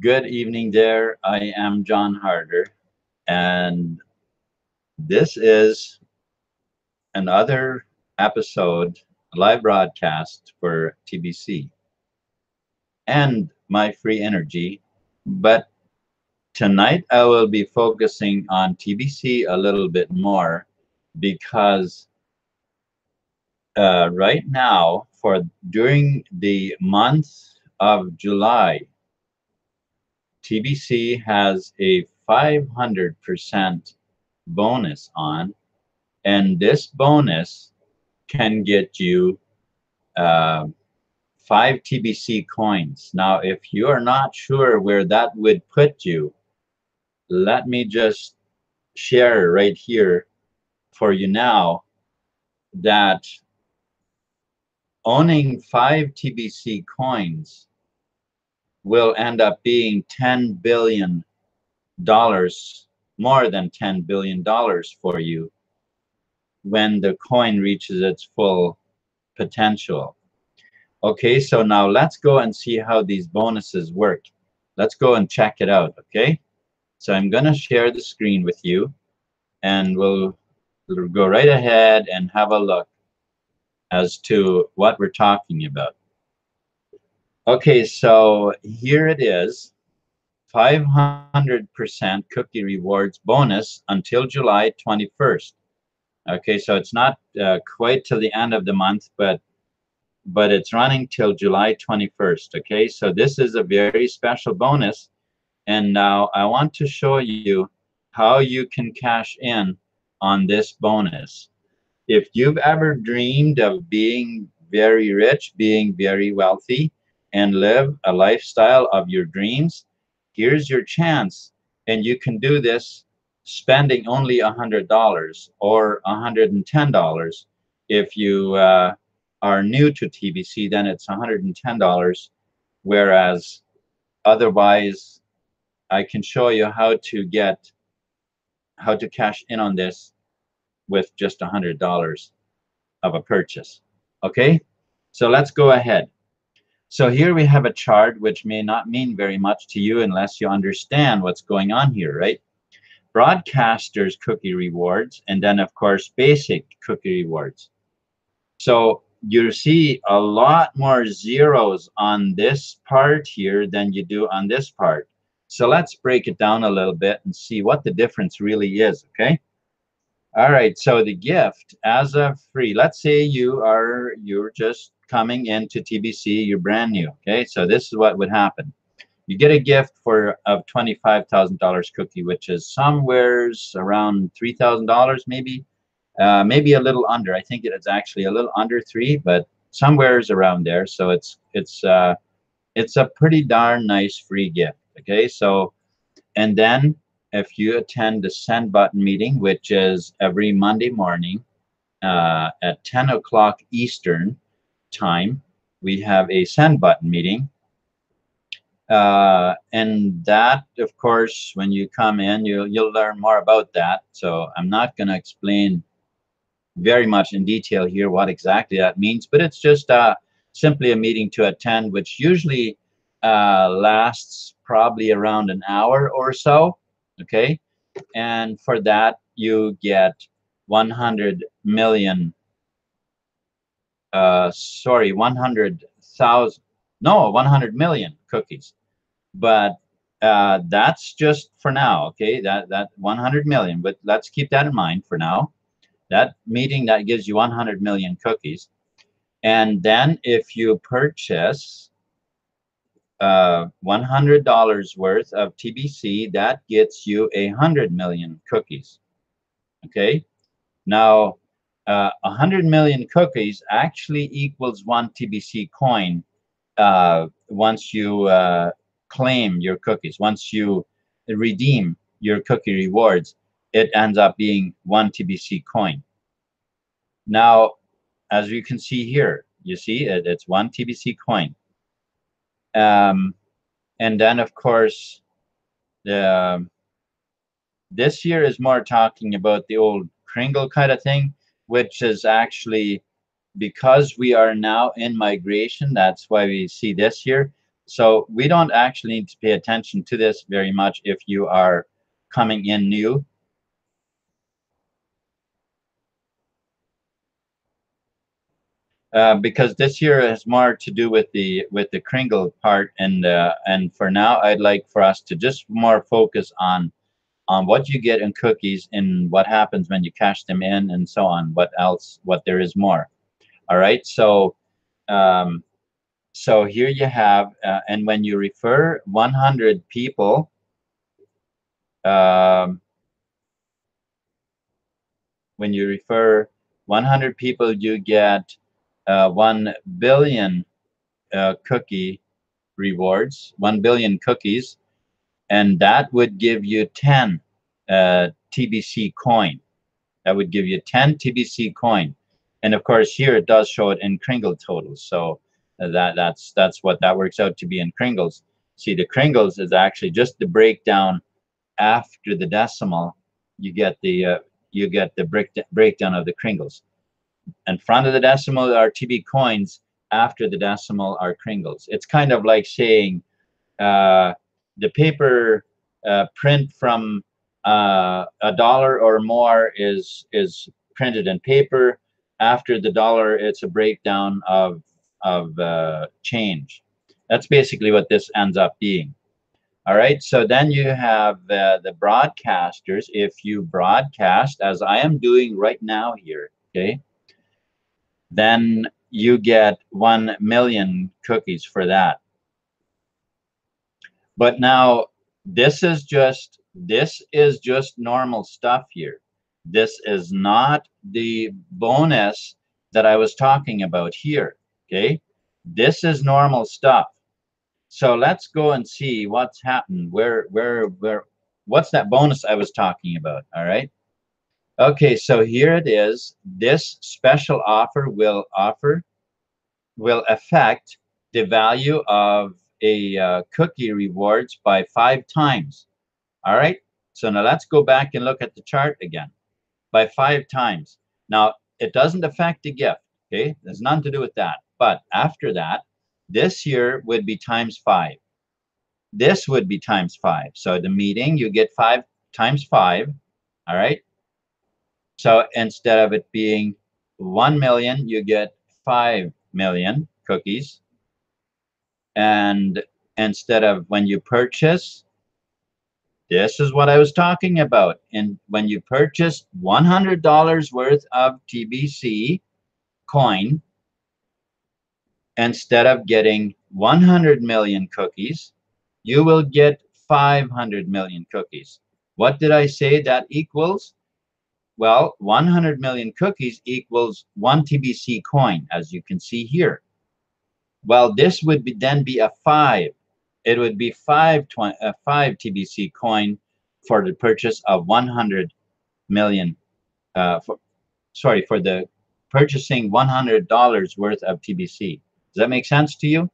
Good evening there. I am John Harder, and this is another episode, live broadcast for TBC and Myfree.energy. But tonight I will be focusing on TBC a little bit more because right now, for during the month of July, TBC has a 500% bonus on. And this bonus can get you uh, 5 TBC coins. Now, if you are not sure where that would put you, let me just share right here for you now that owning 5 TBC coins will end up being $10 billion, more than $10 billion for you when the coin reaches its full potential. Okay, so now let's go and see how these bonuses work. Let's go and check it out, okay? So I'm gonna share the screen with you and we'll go right ahead and have a look as to what we're talking about. Okay, so here it is, 500% cookie rewards bonus until July 21st. Okay, so it's not quite till the end of the month, but it's running till July 21st. Okay, so this is a very special bonus. And now I want to show you how you can cash in on this bonus. If you've ever dreamed of being very rich, being very wealthy, and live a lifestyle of your dreams, here's your chance. And you can do this spending only $100 or $110. If you are new to TBC, then it's $110. Whereas otherwise, I can show you how to cash in on this with just $100 of a purchase. Okay, so let's go ahead. So here we have a chart which may not mean very much to you unless you understand what's going on here, right? Broadcasters cookie rewards, and then of course basic cookie rewards. So you see a lot more zeros on this part here than you do on this part. So let's break it down a little bit and see what the difference really is, okay? All right, so the gift as a free, let's say you're just coming into TBC, you're brand new, okay? So this is what would happen. You get a gift for of $25,000 cookie, which is somewheres around $3,000 maybe, maybe a little under. I think it's actually a little under three, but somewheres around there. So it's a pretty darn nice free gift, okay? So, and then if you attend the send button meeting, which is every Monday morning at 10 o'clock Eastern time, we have a send button meeting. And that, of course, when you come in, you'll learn more about that. So I'm not going to explain very much in detail here what exactly that means, but it's just simply a meeting to attend, which usually lasts probably around an hour or so. Okay, and for that you get 100 million. Sorry, 100,000. No, 100 million cookies. But that's just for now. Okay, that 100 million. But let's keep that in mind for now. That meeting that gives you 100 million cookies, and then if you purchase $100 worth of TBC, that gets you 100 million cookies. Okay, now 100 million cookies actually equals 1 TBC coin once you claim your cookies. Once you redeem your cookie rewards, it ends up being 1 TBC coin. Now, as you can see here, you see it's 1 TBC coin. And then, of course, the this year is more talking about the old Kringle kind of thing, which is actually because we are now in migration. That's why we see this here. So we don't actually need to pay attention to this very much if you are coming in new. Because this here has more to do with the Kringle part, and for now I'd like for us to just more focus on what you get in cookies and what happens when you cash them in and so on. What there is more. All right. So so here you have, and when you refer 100 people, um, when you refer 100 people, you get 1 billion cookie rewards, 1 billion cookies, and that would give you 10 TBC coin. That would give you 10 TBC coin. And of course, here it does show it in Kringle totals. So that's what that works out to be in Kringles. See, the Kringles is actually just the breakdown after the decimal. You get the breakdown of the Kringles. In front of the decimal are TB coins. After the decimal are Kringles. It's kind of like saying the paper print from $1 or more is printed in paper. After the dollar, it's a breakdown of change. That's basically what this ends up being. All right, so then you have the broadcasters. If you broadcast, as I am doing right now here, okay, then you get 1 million cookies for that. But now this is just normal stuff here. This is not the bonus that I was talking about here. Okay, this is normal stuff. So let's go and see what's happened. What's that bonus I was talking about? All right. Okay, so here it is. This special offer will affect the value of a cookie rewards by 5 times. All right. So now let's go back and look at the chart again. By 5 times. Now it doesn't affect the gift. Okay, there's nothing to do with that. But after that, this here would be times 5. This would be times 5. So the meeting, you get 5 times 5. All right. So instead of it being 1 million, you get 5 million cookies. And instead of when you purchase, this is what I was talking about. And when you purchase $100 worth of TBC coin, instead of getting 100 million cookies, you will get 500 million cookies. What did I say that equals? Well, 100 million cookies equals 1 TBC coin, as you can see here. Well, this would then be a 5. It would be 5 TBC coin for the purchase of 100 million. For the purchasing $100 worth of TBC. Does that make sense to you?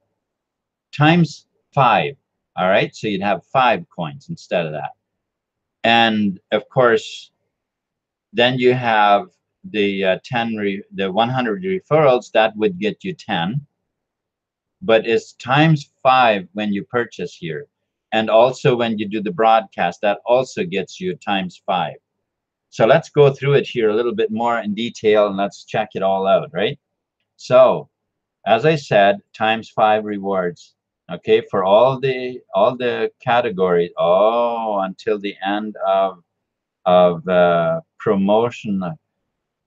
Times 5. All right, so you'd have 5 coins instead of that. And of course, then you have the 100 referrals. That would get you 10. But it's times 5 when you purchase here. And also when you do the broadcast, that also gets you times 5. So let's go through it here a little bit more in detail and let's check it all out, right? So as I said, times 5 rewards, okay, for all the categories, until the end of promotion.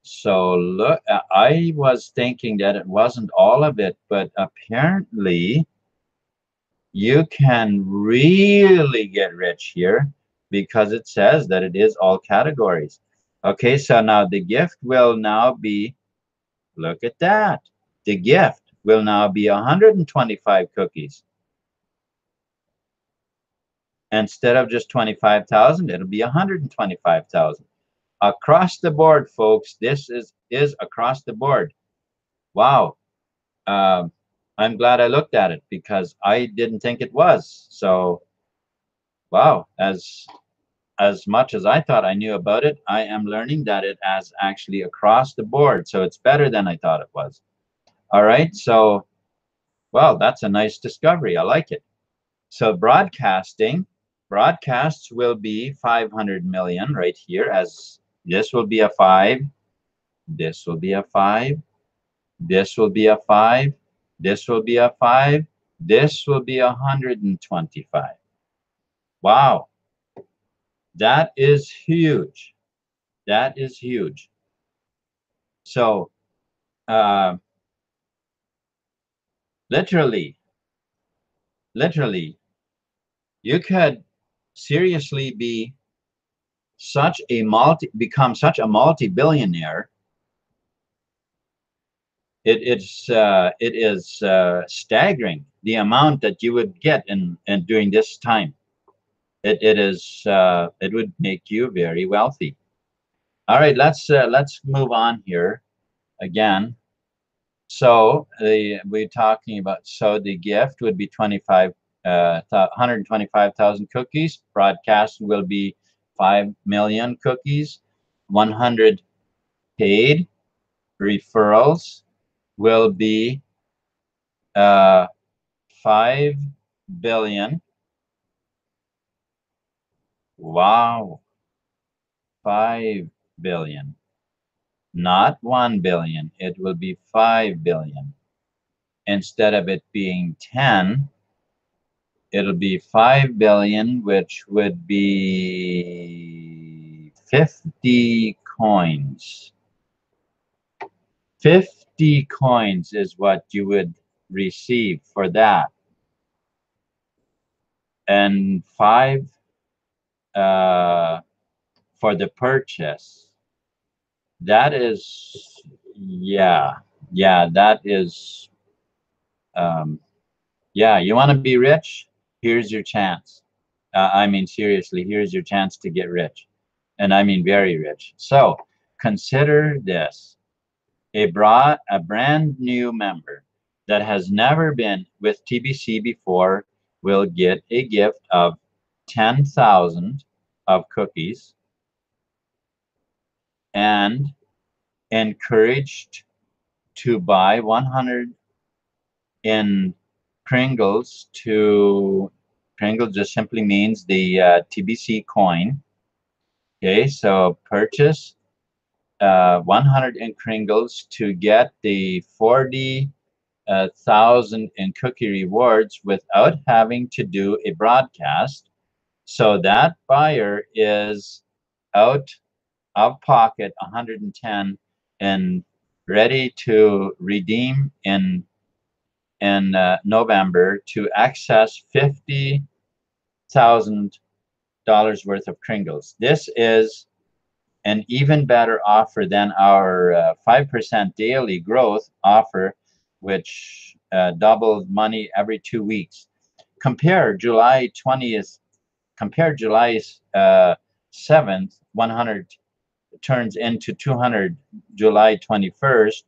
So look, I was thinking that it wasn't all of it, but apparently you can really get rich here because it says that it is all categories. Okay, so now the gift will now be, look at that. The gift will now be 125 cookies. Instead of just 25,000, it'll be 125,000. Across the board, folks, this is across the board. Wow. I'm glad I looked at it because I didn't think it was. So, wow, as much as I thought I knew about it, I am learning that it is actually across the board. So it's better than I thought it was. All right, so Well, that's a nice discovery. I like it. So broadcasts will be 500 million right here, as this will be a 5, this will be a 5, this will be a 5, this will be a 5, this will be 125. Wow, that is huge. That is huge. So uh, literally, you could seriously be become such a multi-billionaire. It is staggering the amount that you would get in during this time. It would make you very wealthy. All right, let's move on here again. So we're talking about, so the gift would be 125,000 cookies. Broadcast will be 5 million cookies. 100 paid referrals will be 5 billion. Wow, 5 billion, not 1 billion. It will be 5 billion. Instead of it being 10, it'll be 5 billion, which would be 50 coins. 50 coins is what you would receive for that. And 5 for the purchase. That is, yeah, that is, yeah, you want to be rich? Here's your chance. I mean, seriously, here's your chance to get rich. And I mean very rich. So consider this. A brand new member that has never been with TBC before will get a gift of 10,000 of cookies and encouraged to buy 100 in Pringles. Pringles just simply means the TBC coin. Okay, so purchase 100 in Pringles to get the 40,000 in cookie rewards without having to do a broadcast. So that buyer is out of pocket 110 and ready to redeem in November to access $50,000 worth of Pringles. This is an even better offer than our 5% daily growth offer, which doubled money every 2 weeks. Compare July 20th, compare July 7th, 100 turns into 200. July 21st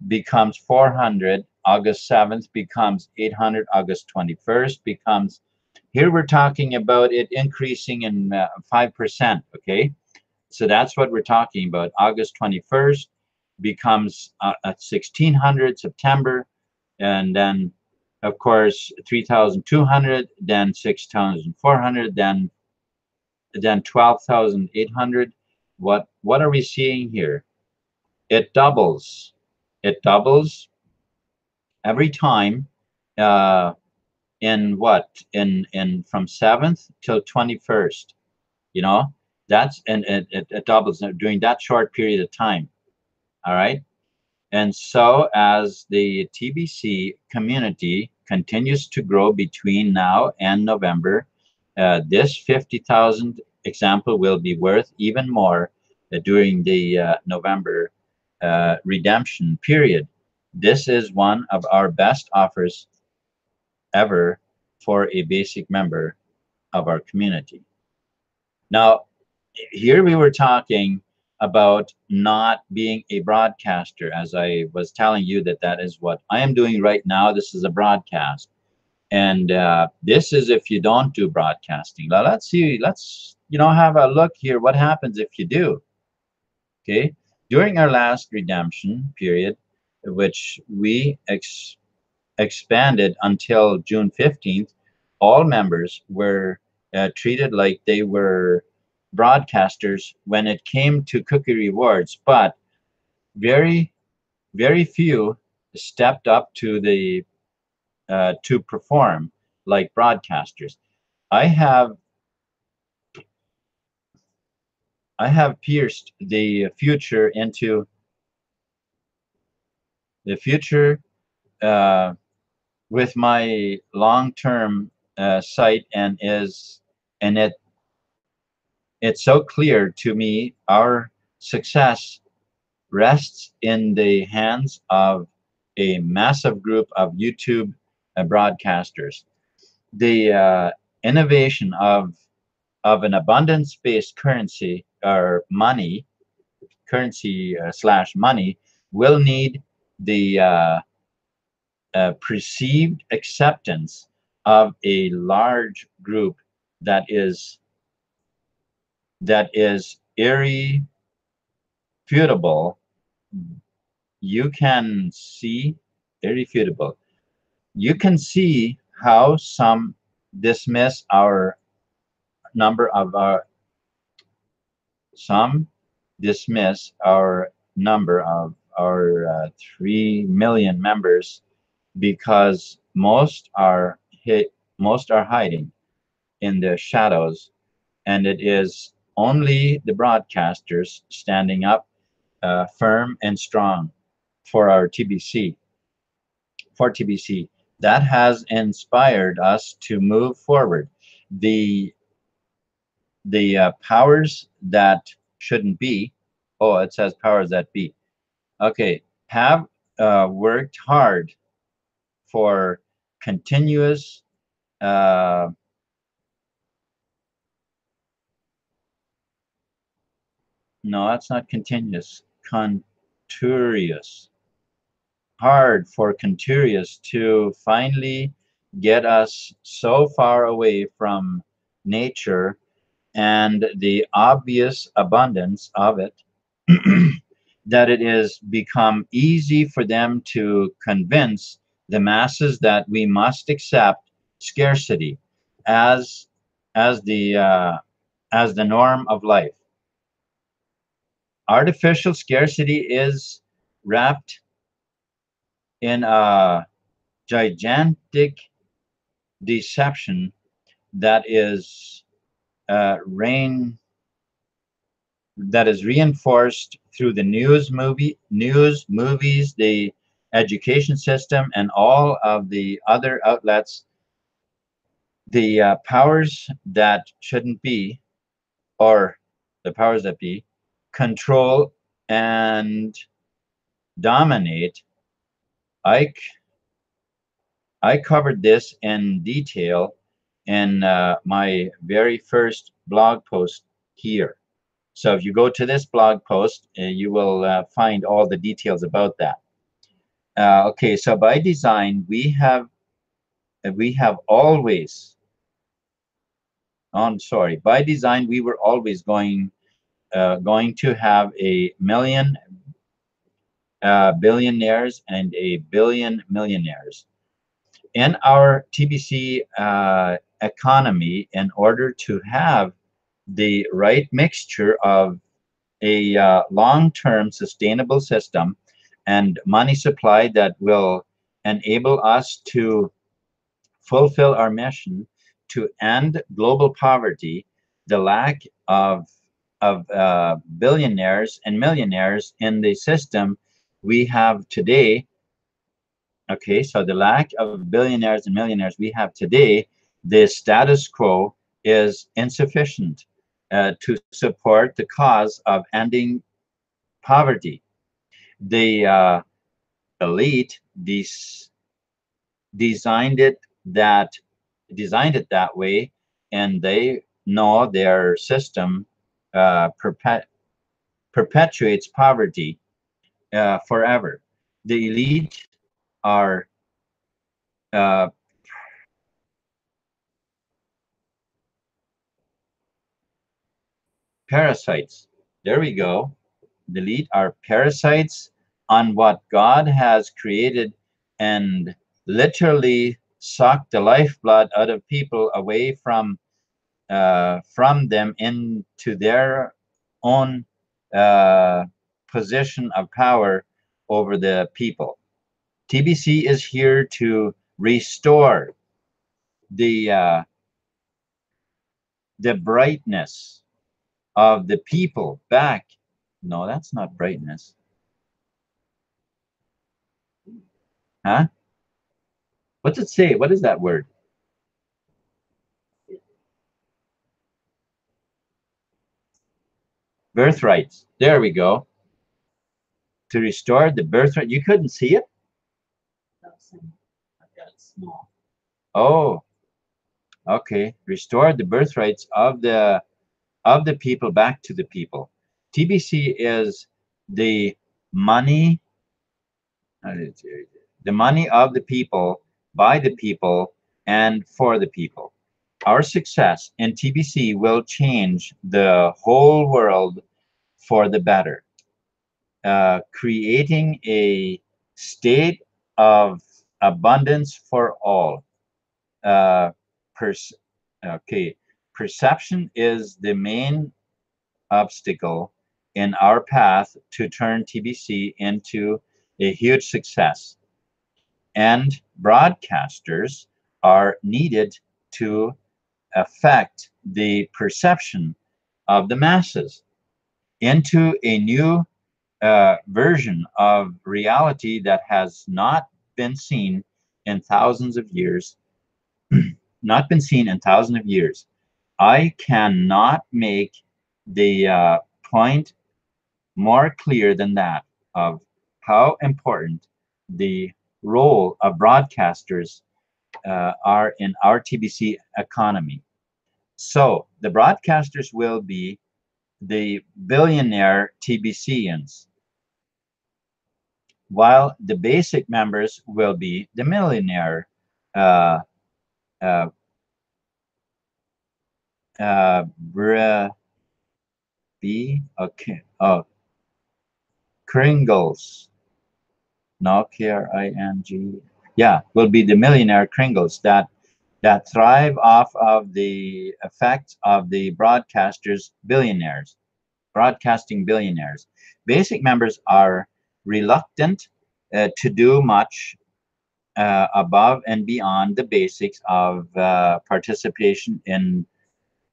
becomes 400. August 7th becomes 800. August 21st becomes, here we're talking about it increasing in 5%, okay? So that's what we're talking about. August 21st becomes 1,600, September, and then, of course, 3,200, then 6,400, then 12,800. What are we seeing here? It doubles. It doubles every time. In what? In from 7th till 21st. You know, that's, and it doubles during that short period of time. All right. And so as the TBC community continues to grow between now and November, this 50,000 example will be worth even more during the November redemption period. This is one of our best offers ever for a basic member of our community. Now, here we were talking about not being a broadcaster, as I was telling you that is what I am doing right now. This is a broadcast, and this is if you don't do broadcasting. Now let's see, let's have a look here. What happens if you do? Okay, during our last redemption period, which we expanded until June 15th. All members were treated like they were broadcasters when it came to cookie rewards, but very, very few stepped up to the to perform like broadcasters. I have I have pierced the future into the future uh, with my long-term sight, and it's so clear to me. Our success rests in the hands of a massive group of YouTube broadcasters. The innovation of an abundance-based currency or money, currency slash money, will need the perceived acceptance of a large group that is irrefutable. You can see irrefutable. You can see how some dismiss our number of our some dismiss our number of our 3 million members because most are hiding in the shadows, and it is only the broadcasters standing up firm and strong for our TBC for TBC that has inspired us to move forward. The powers that shouldn't be, oh, it says powers that be, okay, have worked hard for continuous uh, no, that's not continuous, conturious, hard for conturious to finally get us so far away from nature and the obvious abundance of it that it is become easy for them to convince the masses that we must accept scarcity as as the uh, as the norm of life. Artificial scarcity is wrapped in a gigantic deception that is reign that is reinforced through the news, movies, the education system, and all of the other outlets. The powers that shouldn't be, or the powers that be, control and dominate. I I covered this in detail in my very first blog post here. So if you go to this blog post, you will find all the details about that. Okay, so by design, we have always, oh, I'm sorry, by design, we were always going to have a million billionaires and a billion millionaires in our TBC economy. In order to have the right mixture of a long-term sustainable system and money supply that will enable us to fulfill our mission to end global poverty, the lack of billionaires and millionaires in the system we have today. Okay, so the lack of billionaires and millionaires we have today, the status quo is insufficient to support the cause of ending poverty. The elite designed it that way, and they know their system uh, perpet perpetuates poverty forever. The elite are uh, parasites. There we go. The elite are parasites on what God has created and literally suck the lifeblood out of people away from them into their own uh, position of power over the people. TBC is here to restore the brightness of the people back. No, that's not brightness. Huh? What's it say? What is that word? Birthrights. There we go. To restore the birthright. You couldn't see it? Oh, okay. Restore the birthrights of the people back to the people. TBC is the money, the money of the people, by the people, and for the people. Our success in TBC will change the whole world for the better, creating a state of abundance for all. Uh, pers- okay, perception is the main obstacle in our path to turn TBC into a huge success. And broadcasters are needed to affect the perception of the masses into a new version of reality that has not been seen in thousands of years, not been seen in thousands of years. I cannot make the point more clear than that of how important the role of broadcasters are in our TBC economy. So the broadcasters will be the billionaire TBCians, while the basic members will be the millionaire uh, uh, uh, okay, oh, Kringles. No, Kring. Yeah, will be the millionaire Kringles that thrive off of the effects of the broadcasters billionaires, broadcasting billionaires. Basic members are reluctant to do much above and beyond the basics of participation in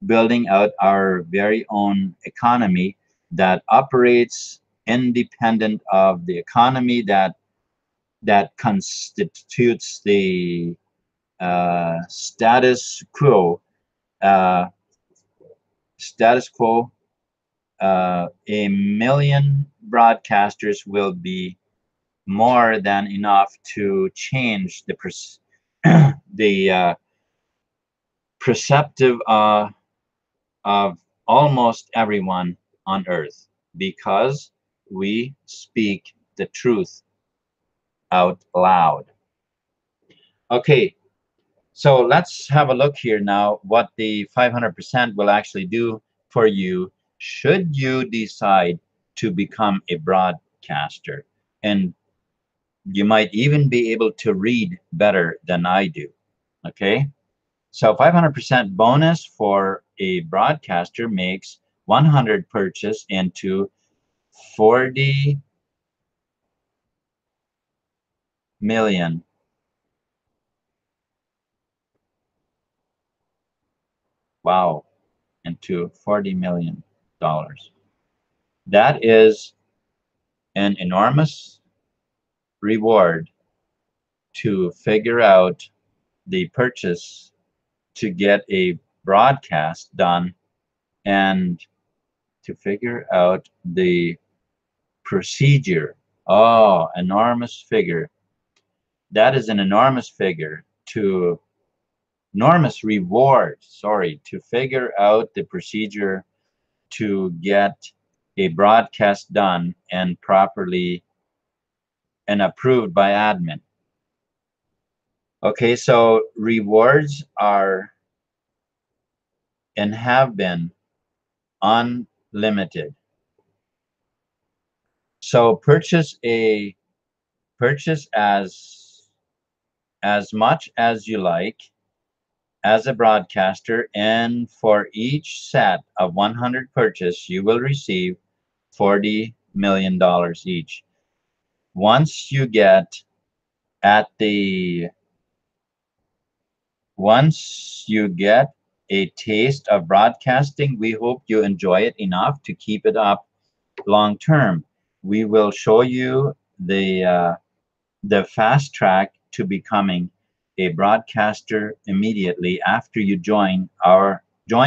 building out our very own economy that operates independent of the economy that constitutes the status quo. Uh, status quo. A million broadcasters will be more than enough to change the perceptive of almost everyone on earth, because we speak the truth out loud. Okay, so let's have a look here now what the 500% will actually do for you should you decide to become a broadcaster. And you might even be able to read better than I do. Okay, so 500% bonus for a broadcaster makes 100 purchase into 40 million. Wow, into $40 million. That is an enormous reward to figure out the purchase to get a broadcast done and to figure out the procedure. Oh, enormous figure. That is an enormous figure to enormous reward, sorry, to figure out the procedure to get a broadcast done and properly and approved by admin. Okay, so rewards are and have been unlimited. So purchase as as much as you like as a broadcaster, and for each set of 100 purchase, you will receive $40 million each. Once you get at the Once you get a taste of broadcasting, we hope you enjoy it enough to keep it up long term. We will show you the fast track to becoming a broadcaster immediately after you join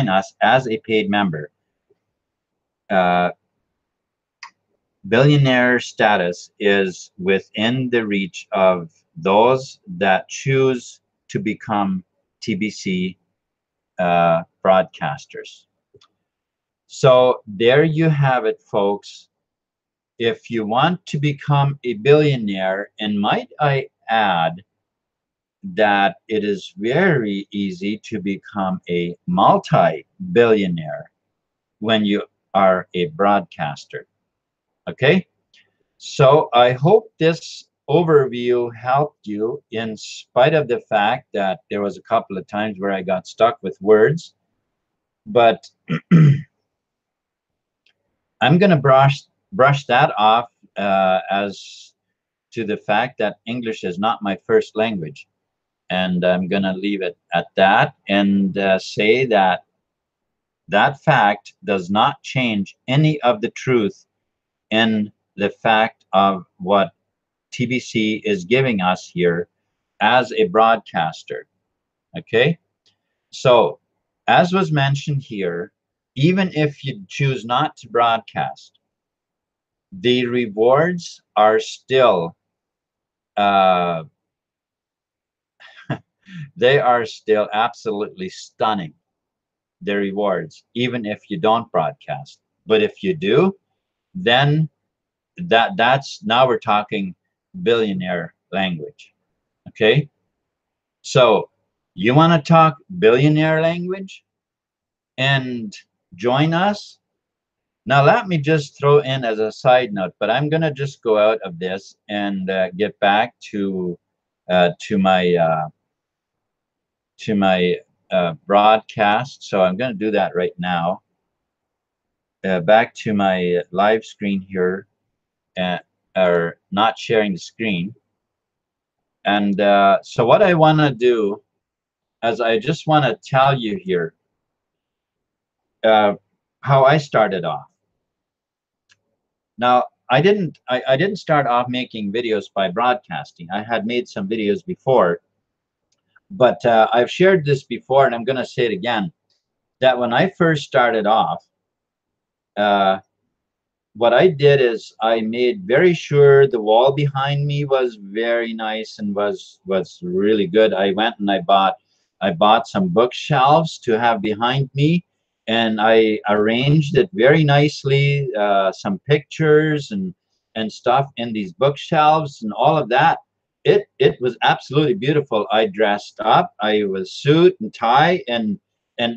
us as a paid member. Uh, Billionaire status is within the reach of those that choose to become TBC broadcasters. So there you have it, folks. If you want to become a billionaire, and might I add that it is very easy to become a multi-billionaire when you are a broadcaster. Okay? So I hope this overview helped you, in spite of the fact that there was a couple of times where I got stuck with words. But I'm going to brush that off as to the fact that English is not my first language. And I'm going to leave it at that, and say that that fact does not change any of the truth in the fact of what TBC is giving us here as a broadcaster. Okay? So, as was mentioned here, even if you choose not to broadcast, the rewards are still they are still absolutely stunning, the rewards, even if you don't broadcast. But if you do, then that's now we're talking billionaire language. Okay, so you want to talk billionaire language and join us. Now let me just throw in as a side note, but I'm gonna just go out of this and get back to uh, to my uh, broadcast. So I'm gonna do that right now. Back to my live screen here, or not sharing the screen. And so what I want to do is I just want to tell you here how I started off. Now, I didn't start off making videos by broadcasting. I had made some videos before, but I've shared this before, and I'm going to say it again, that when I first started off, uh, what I did is I made very sure the wall behind me was very nice and was really good. I went and I bought some bookshelves to have behind me, and I arranged it very nicely, some pictures and stuff in these bookshelves and all of that. It was absolutely beautiful. I dressed up. I was suit and tie and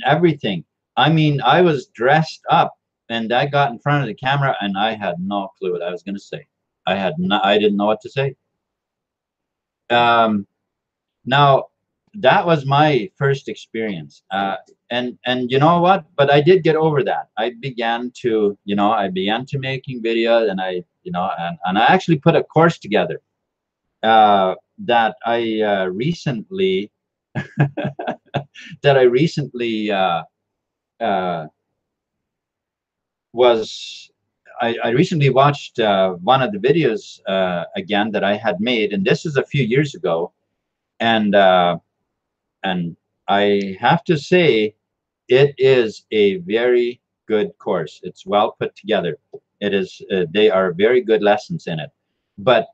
everything. I mean, I was dressed up, and I got in front of the camera and I had no clue what I was going to say. I didn't know what to say. Now that was my first experience, and you know what? But I did get over that. I began to making videos, and I actually put a course together that I recently that I recently was I recently watched one of the videos again that I had made, and this is a few years ago, and I have to say it is a very good course. It's well put together. It is they are very good lessons in it, but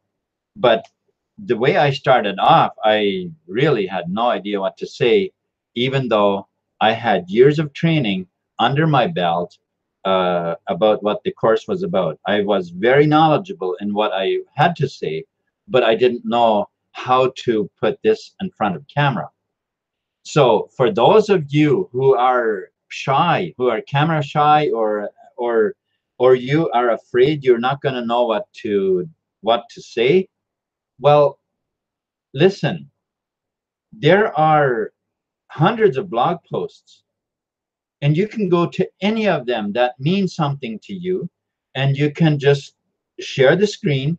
but the way I started off, I really had no idea what to say, even though I had years of training under my belt about what the course was about. I was very knowledgeable in what I had to say, but I didn't know how to put this in front of camera. So for those of you who are shy, who are camera shy, or you are afraid you're not going to know what to say, well, listen. there are hundreds of blog posts, and you can go to any of them that mean something to you, and you can just share the screen.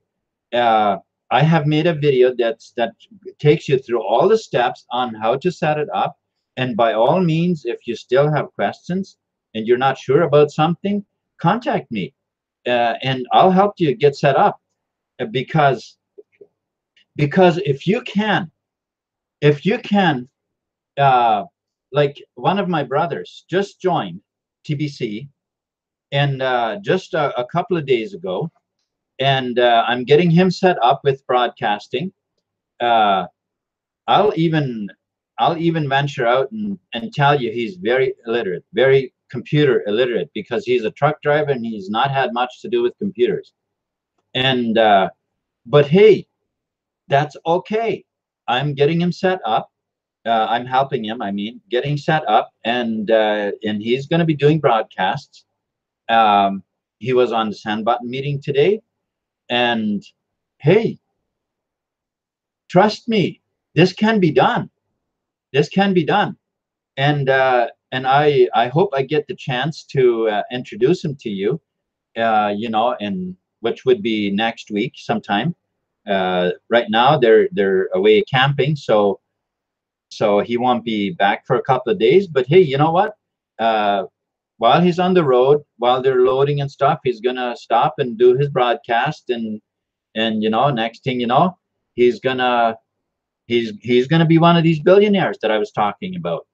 I have made a video that takes you through all the steps on how to set it up. And by all means, if you still have questions and you're not sure about something, contact me, and I'll help you get set up. Because if you can, uh, like one of my brothers just joined TBC, and just a couple of days ago, and I'm getting him set up with broadcasting. Uh, I'll even venture out and tell you he's very illiterate, very computer illiterate, because he's a truck driver and he's not had much to do with computers. And but hey, that's okay. I'm getting him set up. I'm helping him. I mean, getting set up, and he's going to be doing broadcasts. He was on the Sand Button meeting today, and hey, trust me, this can be done. This can be done. And I hope I get the chance to introduce him to you, you know, and which would be next week sometime. Right now they're away camping, so he won't be back for a couple of days. But hey, you know what? While he's on the road, while they're loading and stuff, he's gonna stop and do his broadcast, and you know, next thing you know, he's gonna be one of these billionaires that I was talking about.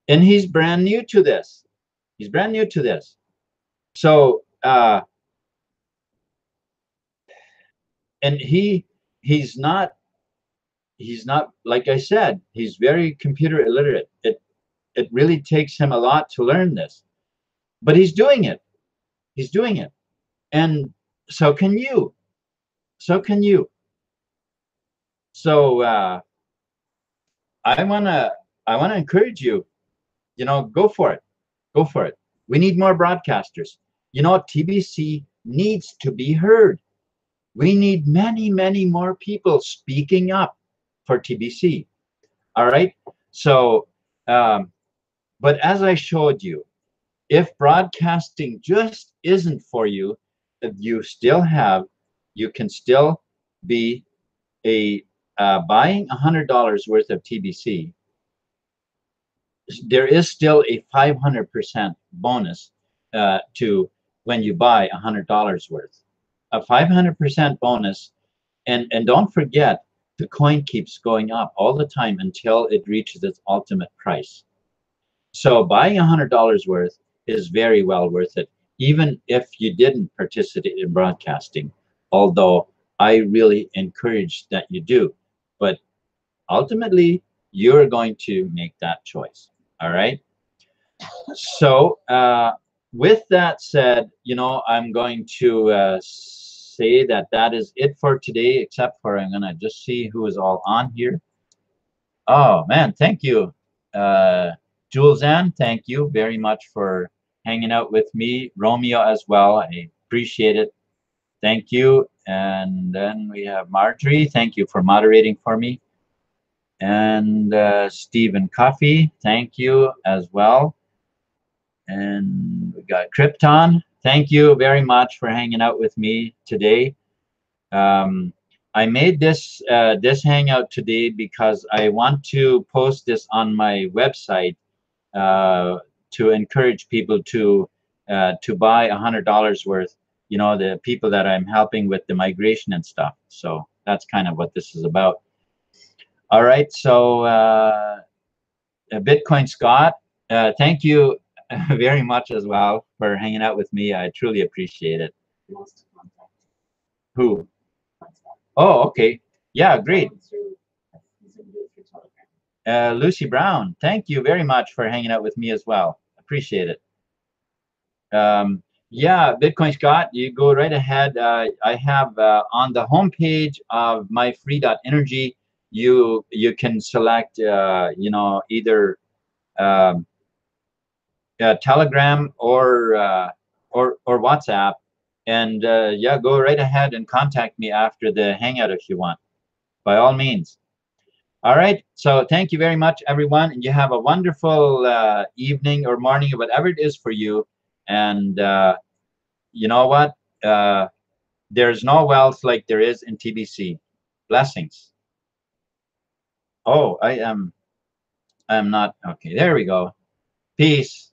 And he's brand new to this. He's brand new to this. So and he's not like I said, he's very computer illiterate. It really takes him a lot to learn this, but he's doing it. He's doing it. And so can you. So can you. So I wanna encourage you, you know, go for it. Go for it. We need more broadcasters. You know, TBC needs to be heard. We need many, many more people speaking up for TBC. All right. So, but as I showed you, if broadcasting just isn't for you, you can still be buying $100 worth of TBC. There is still a 500% bonus to when you buy $100 worth. A 500% bonus, and don't forget, the coin keeps going up all the time until it reaches its ultimate price. So buying $100 worth is very well worth it, even if you didn't participate in broadcasting, although I really encourage that you do. But ultimately, you're going to make that choice. All right. So with that said, you know, I'm going to say that is it for today, except for I'm going to just see who is all on here. Oh, man, thank you. Jules Ann, thank you very much for hanging out with me. Romeo as well, I appreciate it. Thank you. And then we have Marjorie. Thank you for moderating for me. And Stephen Cuffey, thank you as well. And we got Krypton. Thank you very much for hanging out with me today. I made this this hangout today because I want to post this on my website to encourage people to buy $100 worth. You know, the people that I'm helping with the migration and stuff. So that's kind of what this is about. All right. So Bitcoin Scott, thank you very much as well for hanging out with me. I truly appreciate it. Who? Oh, okay. Yeah, great. Lucy Brown, thank you very much for hanging out with me as well. Appreciate it. Yeah, Bitcoin Scott, you go right ahead. I have on the homepage of Myfree.energy, you can select, you know, either Telegram or WhatsApp, and yeah, go right ahead and contact me after the hangout if you want, by all means. All right. So thank you very much, everyone. And you have a wonderful evening or morning or whatever it is for you. And you know what? There's no wealth like there is in TBC. Blessings. Oh, I am not. Okay, there we go. Peace.